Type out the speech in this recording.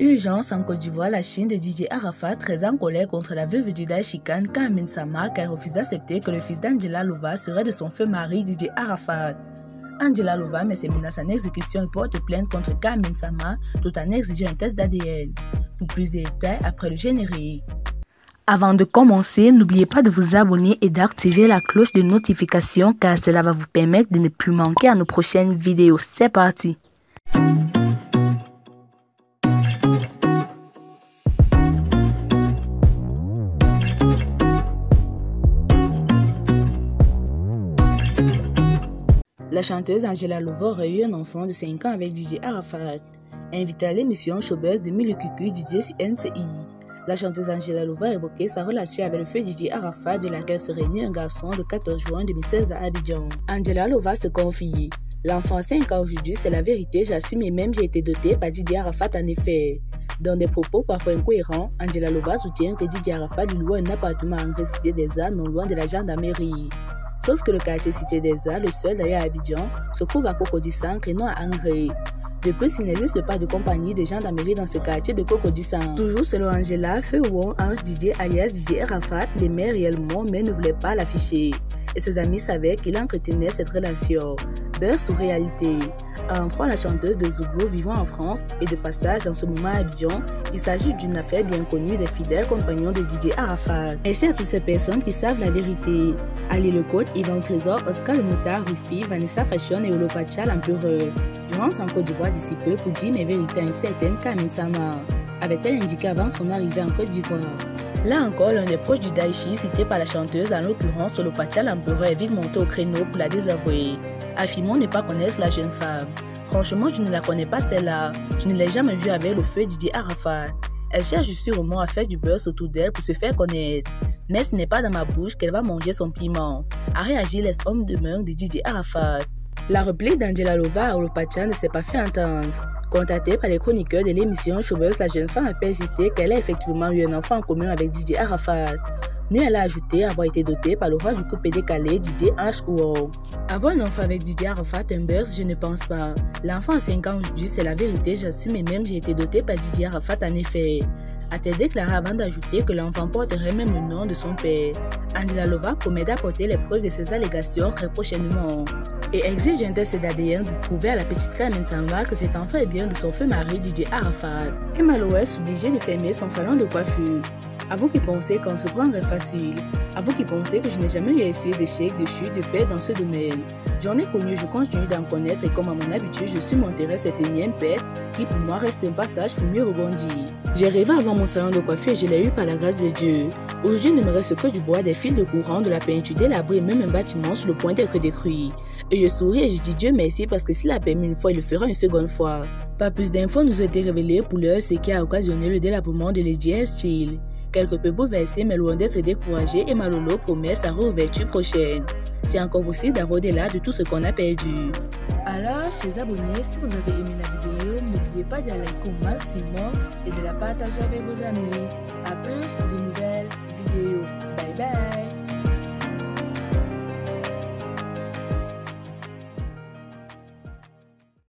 Urgence en Côte d'Ivoire, la Chine de Didier Arafat, très en colère contre la veuve du Daesh Khan Amin Samma, qu'elle refuse d'accepter que le fils d'Angela Louva serait de son feu mari Didier Arafat. Angela Louva met ses menaces en exécution et porte plainte contre Amin Samma tout en exigeant un test d'ADN. Pour plus de détails, après le générique. Avant de commencer, n'oubliez pas de vous abonner et d'activer la cloche de notification car cela va vous permettre de ne plus manquer à nos prochaines vidéos. C'est parti! La chanteuse Angela Louva aurait eu un enfant de 5 ans avec Didier Arafat. Invitée à l'émission Showbuzz de Mille Cucu Didier sur NCI, la chanteuse Angela Louva a évoqué sa relation avec le feu Didier Arafat de laquelle serait né un garçon le 14 juin 2016 à Abidjan. Angela Louva se confie. L'enfant a 5 ans aujourd'hui, c'est la vérité, j'assume et même j'ai été dotée par Didier Arafat en effet. Dans des propos parfois incohérents, Angela Louva soutient que Didier Arafat lui loue un appartement à Angers Cité des Arts non loin de la gendarmerie. Sauf que le quartier Cité des Arts, le seul d'ailleurs à Abidjan, se trouve à Cocody-Sancre et non à Angers. De plus, il n'existe pas de compagnie de gendarmerie dans ce quartier de Cocody-Sancre. Toujours selon Angela, Feu Wong Ange Didier alias Didier Arafat l'aimait réellement mais ne voulait pas l'afficher. Et ses amis savaient qu'il entretenait cette relation. Buzz ou réalité? En croire la chanteuse de Zoubou vivant en France et de passage en ce moment à Abidjan, il s'agit d'une affaire bien connue des fidèles compagnons de Didier Arafat. Merci à toutes ces personnes qui savent la vérité. Ali Lecote, Yvan Trésor, Oscar Le Moutard, Rufi, Vanessa Fashion et Olopacha l'Empereur. Je rentre en Côte d'Ivoire d'ici peu pour dire mes vérités à une certaine Amin Samma, avait-elle indiqué avant son arrivée en Côte d'Ivoire. Là encore, l'un des proches du Daeshi, cité par la chanteuse, en l'occurrence Olopacha l'Empereur, est vite monté au créneau pour la désavouer, affirmant ne pas connaître la jeune femme. Franchement, je ne la connais pas celle-là. Je ne l'ai jamais vue avec le feu Didier Arafat. Elle cherche sûrement à faire du buzz autour d'elle pour se faire connaître. Mais ce n'est pas dans ma bouche qu'elle va manger son piment, a réagi l'ex-homme de main de Didier Arafat. La réplique d'Angela Louva à Olopacha ne s'est pas fait entendre. Contactée par les chroniqueurs de l'émission Showbuzz, la jeune femme a persisté qu'elle a effectivement eu un enfant en commun avec Didier Arafat. Mais elle a ajouté avoir été dotée par le roi du coupé décalé Didier H. Ouang. Avoir un enfant avec Didier Arafat, un buzz, je ne pense pas. L'enfant a 5 ans aujourd'hui, c'est la vérité, j'assume et même j'ai été dotée par Didier Arafat en effet. A-t-elle déclaré avant d'ajouter que l'enfant porterait même le nom de son père. Angela Louva promet d'apporter les preuves de ces allégations très prochainement. Et exige un test d'ADN pour prouver à la petite Amin Samma que cet enfant est bien de son feu mari Didier Arafat. Et Malouès obligé de fermer son salon de coiffure. À vous qui pensez qu'on se prendrait facile. À vous qui pensez que je n'ai jamais eu à essuyer d'échecs, de chutes, de paix dans ce domaine. J'en ai connu, je continue d'en connaître et comme à mon habitude, je suis monté cette énième paix qui pour moi reste un passage pour mieux rebondir. J'ai rêvé avant mon salon de coiffure et je l'ai eu par la grâce de Dieu. Aujourd'hui, il ne me reste que du bois, des fils de courant, de la peinture, des labris et même un bâtiment sur le point d'être détruit. Et je souris et je dis Dieu merci parce que s'il a permis une fois, il le fera une seconde fois. Pas plus d'infos nous ont été révélées pour l'heure, ce qui a occasionné le délabrement de Lady Style. Quelque peu bouleversé mais loin d'être découragé, et Malolo promet sa réouverture prochaine. C'est encore possible d'avoir au-delà de tout ce qu'on a perdu. Alors, chers abonnés, si vous avez aimé la vidéo, n'oubliez pas de la liker au maximum et de la partager avec vos amis. A plus pour de nouvelles vidéos. Bye bye!